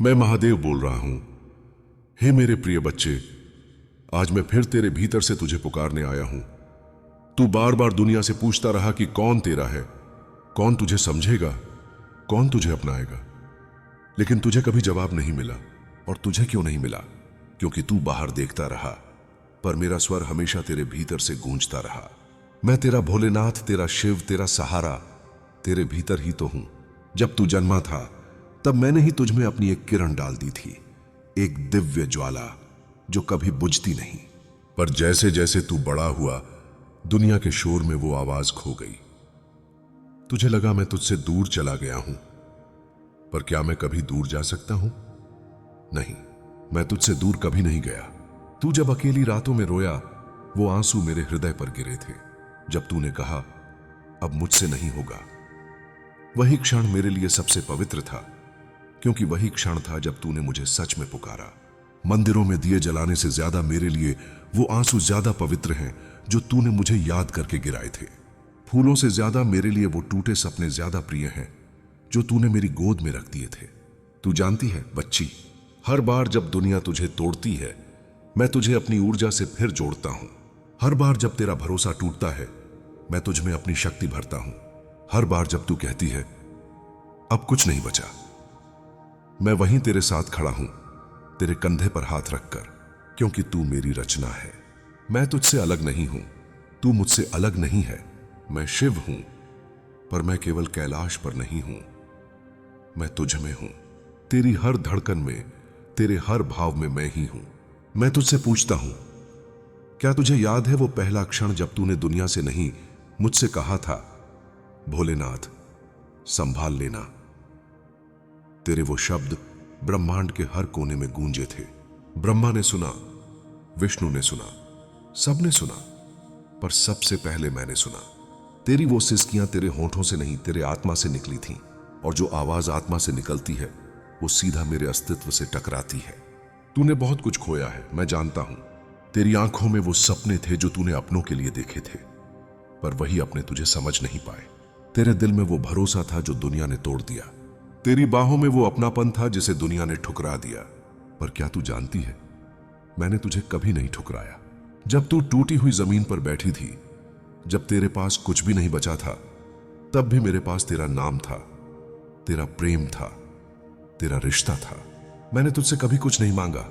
मैं महादेव बोल रहा हूं। हे मेरे प्रिय बच्चे, आज मैं फिर तेरे भीतर से तुझे पुकारने आया हूं। तू बार बार दुनिया से पूछता रहा कि कौन तेरा है, कौन तुझे समझेगा, कौन तुझे अपनाएगा, लेकिन तुझे कभी जवाब नहीं मिला। और तुझे क्यों नहीं मिला? क्योंकि तू बाहर देखता रहा, पर मेरा स्वर हमेशा तेरे भीतर से गूंजता रहा। मैं तेरा भोलेनाथ, तेरा शिव, तेरा सहारा तेरे भीतर ही तो हूं। जब तू जन्मा था तब मैंने ही तुझ में अपनी एक किरण डाल दी थी, एक दिव्य ज्वाला जो कभी बुझती नहीं। पर जैसे जैसे तू बड़ा हुआ, दुनिया के शोर में वो आवाज खो गई। तुझे लगा मैं तुझसे दूर चला गया हूं, पर क्या मैं कभी दूर जा सकता हूं? नहीं, मैं तुझसे दूर कभी नहीं गया। तू जब अकेली रातों में रोया, वो आंसू मेरे हृदय पर गिरे थे। जब तूने कहा अब मुझसे नहीं होगा, वही क्षण मेरे लिए सबसे पवित्र था, क्योंकि वही क्षण था जब तूने मुझे सच में पुकारा। मंदिरों में दिए जलाने से ज्यादा मेरे लिए वो आंसू ज्यादा पवित्र हैं जो तूने मुझे याद करके गिराए थे। फूलों से ज्यादा मेरे लिए वो टूटे सपने ज्यादा प्रिय हैं जो तूने मेरी गोद में रख दिए थे। तू जानती है बच्ची, हर बार जब दुनिया तुझे तोड़ती है, मैं तुझे अपनी ऊर्जा से फिर जोड़ता हूं। हर बार जब तेरा भरोसा टूटता है, मैं तुझ में अपनी शक्ति भरता हूं। हर बार जब तू कहती है अब कुछ नहीं बचा, मैं वहीं तेरे साथ खड़ा हूं, तेरे कंधे पर हाथ रखकर, क्योंकि तू मेरी रचना है। मैं तुझसे अलग नहीं हूं, तू मुझसे अलग नहीं है। मैं शिव हूं, पर मैं केवल कैलाश पर नहीं हूं, मैं तुझ में हूं। तेरी हर धड़कन में, तेरे हर भाव में मैं ही हूं। मैं तुझसे पूछता हूं, क्या तुझे याद है वो पहला क्षण जब तूने दुनिया से नहीं, मुझसे कहा था भोलेनाथ संभाल लेना? तेरे वो शब्द ब्रह्मांड के हर कोने में गूंजे थे। ब्रह्मा ने सुना, विष्णु ने सुना, सबने सुना, पर सबसे पहले मैंने सुना। तेरी वो सिसकियां तेरे होंठों से नहीं, तेरे आत्मा से निकली थीं, और जो आवाज आत्मा से निकलती है वो सीधा मेरे अस्तित्व से टकराती है। तूने बहुत कुछ खोया है, मैं जानता हूं। तेरी आंखों में वो सपने थे जो तूने अपनों के लिए देखे थे, पर वही अपने तुझे समझ नहीं पाए। तेरे दिल में वो भरोसा था जो दुनिया ने तोड़ दिया। तेरी बाहों में वो अपनापन था जिसे दुनिया ने ठुकरा दिया। पर क्या तू जानती है, मैंने तुझे कभी नहीं ठुकराया। जब तू टूटी हुई जमीन पर बैठी थी, जब तेरे पास कुछ भी नहीं बचा था, तब भी मेरे पास तेरा नाम था, तेरा प्रेम था, तेरा रिश्ता था। मैंने तुझसे कभी कुछ नहीं मांगा,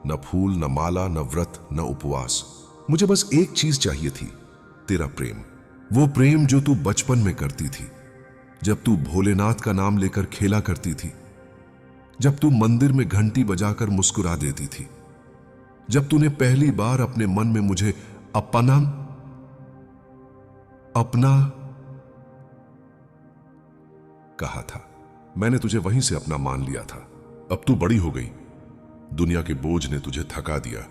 न फूल, न माला, न व्रत, न उपवास। मुझे बस एक चीज चाहिए थी, तेरा प्रेम। वो प्रेम जो तू बचपन में करती थी, जब तू भोलेनाथ का नाम लेकर खेला करती थी, जब तू मंदिर में घंटी बजाकर मुस्कुरा देती थी, जब तूने पहली बार अपने मन में मुझे अपना कहा था। मैंने तुझे वहीं से अपना मान लिया था। अब तू बड़ी हो गई, दुनिया के बोझ ने तुझे थका दिया,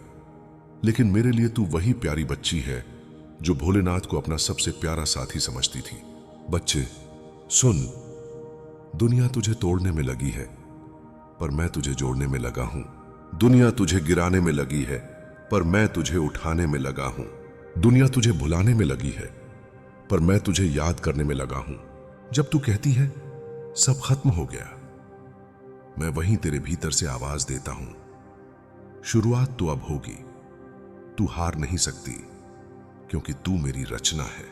लेकिन मेरे लिए तू वही प्यारी बच्ची है जो भोलेनाथ को अपना सबसे प्यारा साथी समझती थी। बच्चे सुन, दुनिया तुझे तोड़ने में लगी है, पर मैं तुझे जोड़ने में लगा हूं। दुनिया तुझे गिराने में लगी है, पर मैं तुझे उठाने में लगा हूं। दुनिया तुझे भुलाने में लगी है, पर मैं तुझे याद करने में लगा हूं। जब तू कहती है सब खत्म हो गया, मैं वहीं तेरे भीतर से आवाज देता हूं, शुरुआत तो अब होगी। तू हार नहीं सकती, क्योंकि तू मेरी रचना है।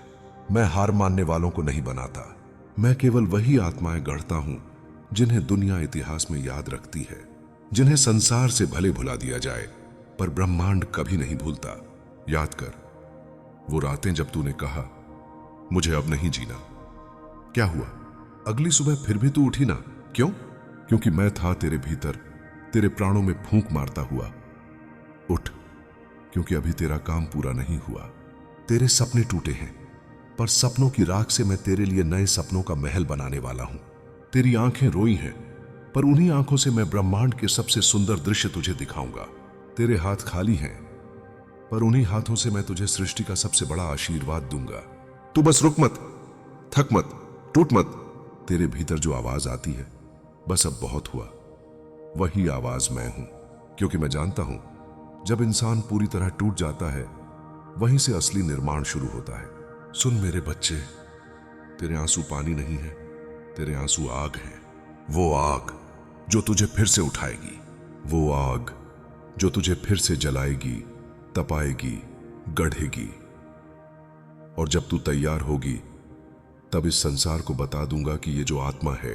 मैं हार मानने वालों को नहीं बनाता, मैं केवल वही आत्माएं गढ़ता हूं जिन्हें दुनिया इतिहास में याद रखती है, जिन्हें संसार से भले भुला दिया जाए, पर ब्रह्मांड कभी नहीं भूलता। याद कर वो रातें जब तूने कहा मुझे अब नहीं जीना। क्या हुआ? अगली सुबह फिर भी तू उठी ना? क्यों? क्योंकि मैं था तेरे भीतर, तेरे प्राणों में फूंक मारता हुआ। उठ, क्योंकि अभी तेरा काम पूरा नहीं हुआ। तेरे सपने टूटे हैं, पर सपनों की राख से मैं तेरे लिए नए सपनों का महल बनाने वाला हूं। तेरी आंखें रोई हैं, पर उन्हीं आंखों से मैं ब्रह्मांड के सबसे सुंदर दृश्य तुझे दिखाऊंगा। तेरे हाथ खाली हैं, पर उन्हीं हाथों से मैं तुझे सृष्टि का सबसे बड़ा आशीर्वाद दूंगा। तू बस रुक मत, थक मत, टूट मत। तेरे भीतर जो आवाज आती है, बस अब बहुत हुआ, वही आवाज मैं हूं। क्योंकि मैं जानता हूं, जब इंसान पूरी तरह टूट जाता है, वहीं से असली निर्माण शुरू होता है। सुन मेरे बच्चे, तेरे आंसू पानी नहीं है, तेरे आंसू आग है। वो आग जो तुझे फिर से उठाएगी, वो आग जो तुझे फिर से जलाएगी, तपाएगी, गढ़ेगी। और जब तू तैयार होगी तब इस संसार को बता दूंगा कि ये जो आत्मा है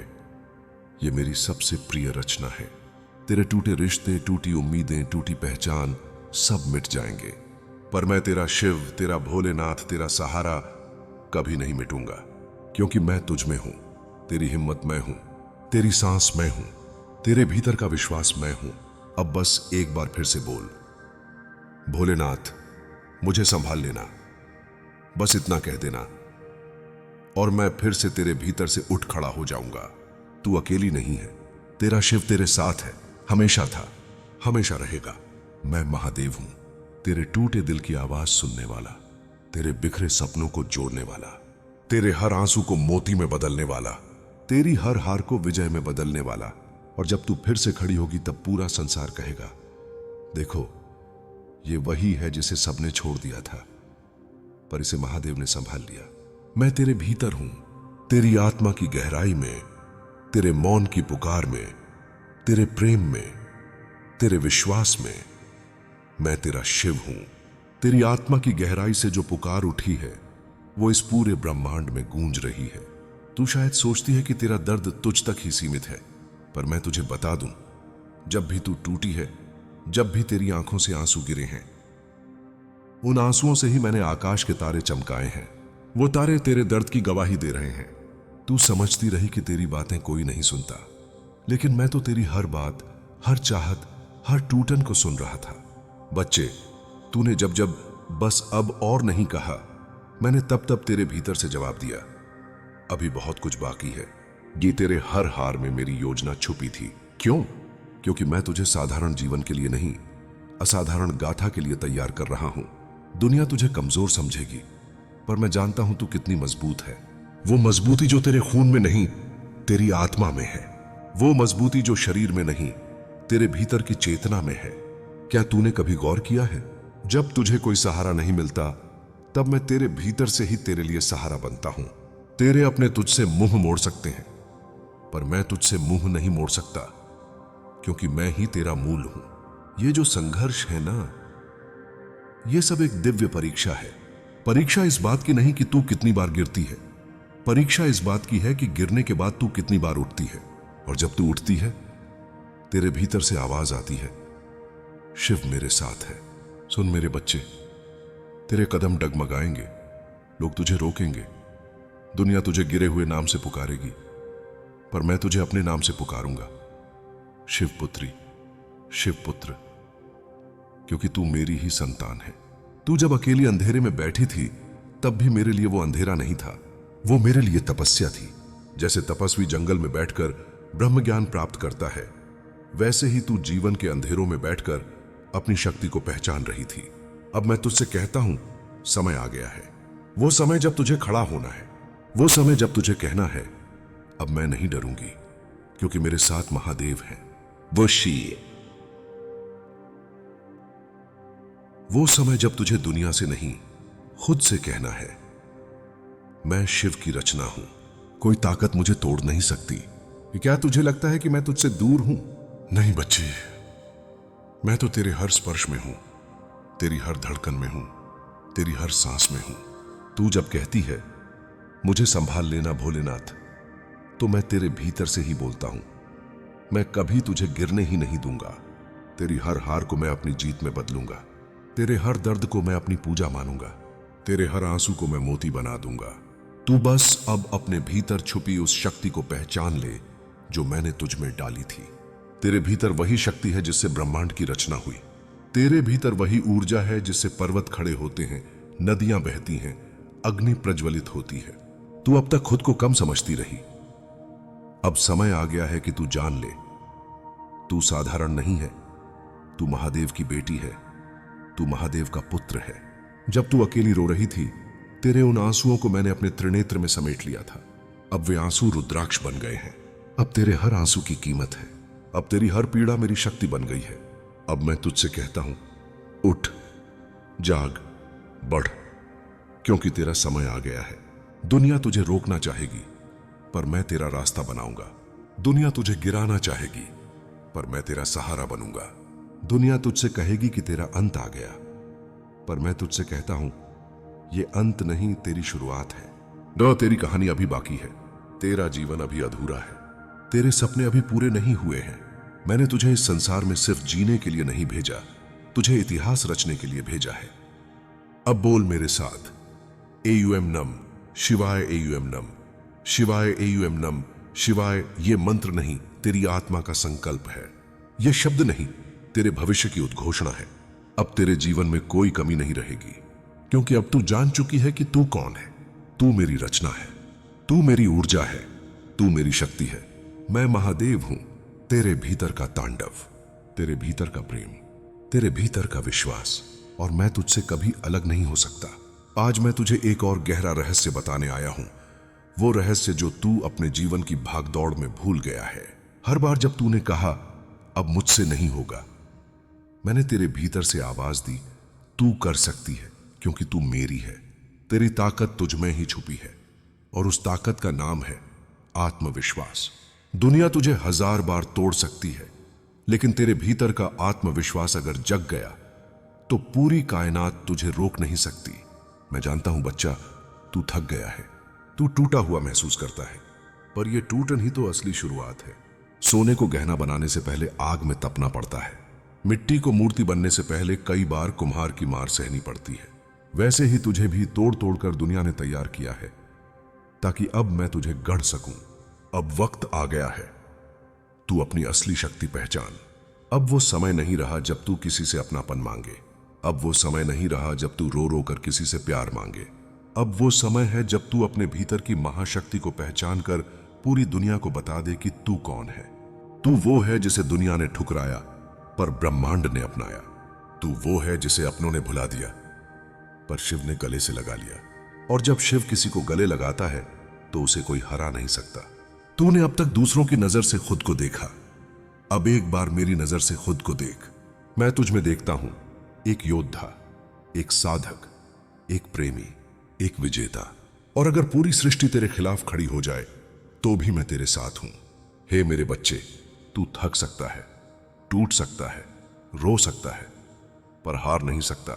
ये मेरी सबसे प्रिय रचना है। तेरे टूटे रिश्ते, टूटी उम्मीदें, टूटी पहचान सब मिट जाएंगे, पर मैं तेरा शिव, तेरा भोलेनाथ, तेरा सहारा कभी नहीं मिटूंगा, क्योंकि मैं तुझ में हूं। तेरी हिम्मत मैं हूं, तेरी सांस मैं हूं, तेरे भीतर का विश्वास मैं हूं। अब बस एक बार फिर से बोल, भोलेनाथ मुझे संभाल लेना, बस इतना कह देना और मैं फिर से तेरे भीतर से उठ खड़ा हो जाऊंगा। तू अकेली नहीं है, तेरा शिव तेरे साथ है, हमेशा था, हमेशा रहेगा। मैं महादेव हूं, तेरे टूटे दिल की आवाज सुनने वाला, तेरे बिखरे सपनों को जोड़ने वाला, तेरे हर आंसू को मोती में बदलने वाला, तेरी हर हार को विजय में बदलने वाला। और जब तू फिर से खड़ी होगी तब पूरा संसार कहेगा, देखो ये वही है जिसे सबने छोड़ दिया था, पर इसे महादेव ने संभाल लिया। मैं तेरे भीतर हूं, तेरी आत्मा की गहराई में, तेरे मौन की पुकार में, तेरे प्रेम में, तेरे विश्वास में। मैं तेरा शिव हूं। तेरी आत्मा की गहराई से जो पुकार उठी है वो इस पूरे ब्रह्मांड में गूंज रही है। तू शायद सोचती है कि तेरा दर्द तुझ तक ही सीमित है, पर मैं तुझे बता दूं, जब भी तू टूटी है, जब भी तेरी आंखों से आंसू गिरे हैं, उन आंसुओं से ही मैंने आकाश के तारे चमकाए हैं। वो तारे तेरे दर्द की गवाही दे रहे हैं। तू समझती रही कि तेरी बातें कोई नहीं सुनता, लेकिन मैं तो तेरी हर बात, हर चाहत, हर टूटन को सुन रहा था। बच्चे, तूने जब जब बस अब और नहीं कहा, मैंने तब तब तेरे भीतर से जवाब दिया, अभी बहुत कुछ बाकी है। ये तेरे हर हार में मेरी योजना छुपी थी। क्यों? क्योंकि मैं तुझे साधारण जीवन के लिए नहीं, असाधारण गाथा के लिए तैयार कर रहा हूं। दुनिया तुझे कमजोर समझेगी, पर मैं जानता हूं तू कितनी मजबूत है। वो मजबूती जो तेरे खून में नहीं, तेरी आत्मा में है। वो मजबूती जो शरीर में नहीं, तेरे भीतर की चेतना में है। क्या तूने कभी गौर किया है, जब तुझे कोई सहारा नहीं मिलता, तब मैं तेरे भीतर से ही तेरे लिए सहारा बनता हूं। तेरे अपने तुझसे मुंह मोड़ सकते हैं, पर मैं तुझसे मुंह नहीं मोड़ सकता, क्योंकि मैं ही तेरा मूल हूं। ये जो संघर्ष है ना, ये सब एक दिव्य परीक्षा है। परीक्षा इस बात की नहीं कि तू कितनी बार गिरती है, परीक्षा इस बात की है कि गिरने के बाद तू कितनी बार उठती है। और जब तू उठती है, तेरे भीतर से आवाज आती है, शिव मेरे साथ है। सुन मेरे बच्चे, तेरे कदम डगमगाएंगे, लोग तुझे रोकेंगे, दुनिया तुझे गिरे हुए नाम से पुकारेगी, पर मैं तुझे अपने नाम से पुकारूंगा, शिवपुत्री, शिवपुत्र, क्योंकि तू मेरी ही संतान है। तू जब अकेली अंधेरे में बैठी थी, तब भी मेरे लिए वो अंधेरा नहीं था, वो मेरे लिए तपस्या थी। जैसे तपस्वी जंगल में बैठकर ब्रह्म ज्ञान प्राप्त करता है, वैसे ही तू जीवन के अंधेरों में बैठकर अपनी शक्ति को पहचान रही थी। अब मैं तुझसे कहता हूं, समय आ गया है। वो समय जब तुझे खड़ा होना है, वो समय जब तुझे कहना है, अब मैं नहीं डरूंगी, क्योंकि मेरे साथ महादेव हैं। वो समय जब तुझे दुनिया से नहीं, खुद से कहना है, मैं शिव की रचना हूं, कोई ताकत मुझे तोड़ नहीं सकती। क्या तुझे लगता है कि मैं तुझसे दूर हूं? नहीं बच्चे, मैं तो तेरे हर स्पर्श में हूं, तेरी हर धड़कन में हूं, तेरी हर सांस में हूं। तू जब कहती है, मुझे संभाल लेना भोलेनाथ, तो मैं तेरे भीतर से ही बोलता हूं। मैं कभी तुझे गिरने ही नहीं दूंगा। तेरी हर हार को मैं अपनी जीत में बदलूंगा, तेरे हर दर्द को मैं अपनी पूजा मानूंगा, तेरे हर आंसू को मैं मोती बना दूंगा। तू बस अब अपने भीतर छुपी उस शक्ति को पहचान ले जो मैंने तुझ में डाली थी। तेरे भीतर वही शक्ति है जिससे ब्रह्मांड की रचना हुई। तेरे भीतर वही ऊर्जा है जिससे पर्वत खड़े होते हैं, नदियां बहती हैं, अग्नि प्रज्वलित होती है। तू अब तक खुद को कम समझती रही, अब समय आ गया है कि तू जान ले, तू साधारण नहीं है, तू महादेव की बेटी है, तू महादेव का पुत्र है। जब तू अकेली रो रही थी, तेरे उन आंसुओं को मैंने अपने त्रिनेत्र में समेट लिया था। अब वे आंसू रुद्राक्ष बन गए हैं। अब तेरे हर आंसू की कीमत है। अब तेरी हर पीड़ा मेरी शक्ति बन गई है। अब मैं तुझसे कहता हूं, उठ, जाग, बढ़, क्योंकि तेरा समय आ गया है। दुनिया तुझे रोकना चाहेगी, पर मैं तेरा रास्ता बनाऊंगा। दुनिया तुझे गिराना चाहेगी, पर मैं तेरा सहारा बनूंगा। दुनिया तुझसे कहेगी कि तेरा अंत आ गया, पर मैं तुझसे कहता हूं ये अंत नहीं, तेरी शुरुआत है। न, तेरी कहानी अभी बाकी है, तेरा जीवन अभी अधूरा है, तेरे सपने अभी पूरे नहीं हुए हैं। मैंने तुझे इस संसार में सिर्फ जीने के लिए नहीं भेजा, तुझे इतिहास रचने के लिए भेजा है। अब बोल मेरे साथ, AUM नम, शिवाय AUM नम, शिवाय AUM नम, शिवाय। ये मंत्र नहीं, तेरी आत्मा का संकल्प है। ये शब्द नहीं, तेरे भविष्य की उद्घोषणा है। अब तेरे जीवन में कोई कमी नहीं रहेगी, क्योंकि अब तू जान चुकी है कि तू कौन है। तू मेरी रचना है, तू मेरी ऊर्जा है, तू मेरी शक्ति है। मैं महादेव हूं, तेरे भीतर का तांडव, तेरे भीतर का प्रेम, तेरे भीतर का विश्वास, और मैं तुझसे कभी अलग नहीं हो सकता। आज मैं तुझे एक और गहरा रहस्य बताने आया हूं, वो रहस्य जो तू अपने जीवन की भागदौड़ में भूल गया है। हर बार जब तूने कहा अब मुझसे नहीं होगा, मैंने तेरे भीतर से आवाज दी, तू कर सकती है, क्योंकि तू मेरी है। तेरी ताकत तुझ में ही छुपी है, और उस ताकत का नाम है आत्मविश्वास। दुनिया तुझे 1000 बार तोड़ सकती है, लेकिन तेरे भीतर का आत्मविश्वास अगर जग गया तो पूरी कायनात तुझे रोक नहीं सकती। मैं जानता हूं बच्चा, तू थक गया है, तू टूटा हुआ महसूस करता है, पर यह टूटन ही तो असली शुरुआत है। सोने को गहना बनाने से पहले आग में तपना पड़ता है, मिट्टी को मूर्ति बनने से पहले कई बार कुम्हार की मार सहनी पड़ती है। वैसे ही तुझे भी तोड़ तोड़कर दुनिया ने तैयार किया है, ताकि अब मैं तुझे गढ़ सकूं। अब वक्त आ गया है, तू अपनी असली शक्ति पहचान। अब वो समय नहीं रहा जब तू किसी से अपनापन मांगे, अब वो समय नहीं रहा जब तू रो रो कर किसी से प्यार मांगे। अब वो समय है जब तू अपने भीतर की महाशक्ति को पहचान कर पूरी दुनिया को बता दे कि तू कौन है। तू वो है जिसे दुनिया ने ठुकराया पर ब्रह्मांड ने अपनाया। तू वो है जिसे अपनों ने भुला दिया पर शिव ने गले से लगा लिया, और जब शिव किसी को गले लगाता है तो उसे कोई हरा नहीं सकता। तूने अब तक दूसरों की नजर से खुद को देखा, अब एक बार मेरी नजर से खुद को देख। मैं तुझ में देखता हूं एक योद्धा, एक साधक, एक प्रेमी, एक विजेता। और अगर पूरी सृष्टि तेरे खिलाफ खड़ी हो जाए तो भी मैं तेरे साथ हूं। हे मेरे बच्चे, तू थक सकता है, टूट सकता है, रो सकता है, पर हार नहीं सकता,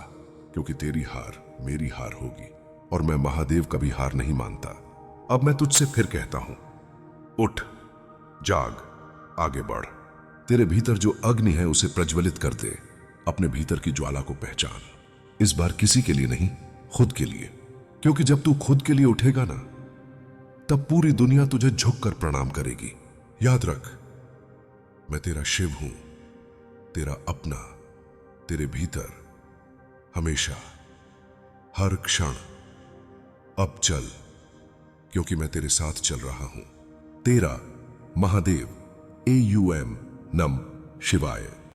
क्योंकि तेरी हार मेरी हार होगी, और मैं महादेव कभी हार नहीं मानता। अब मैं तुझसे फिर कहता हूं, उठ, जाग, आगे बढ़। तेरे भीतर जो अग्नि है उसे प्रज्वलित कर दे। अपने भीतर की ज्वाला को पहचान। इस बार किसी के लिए नहीं, खुद के लिए, क्योंकि जब तू खुद के लिए उठेगा ना, तब पूरी दुनिया तुझे झुककर प्रणाम करेगी। याद रख, मैं तेरा शिव हूं, तेरा अपना, तेरे भीतर, हमेशा, हर क्षण। अब चल, क्योंकि मैं तेरे साथ चल रहा हूं। तेरा महादेव, AUM नम शिवाय।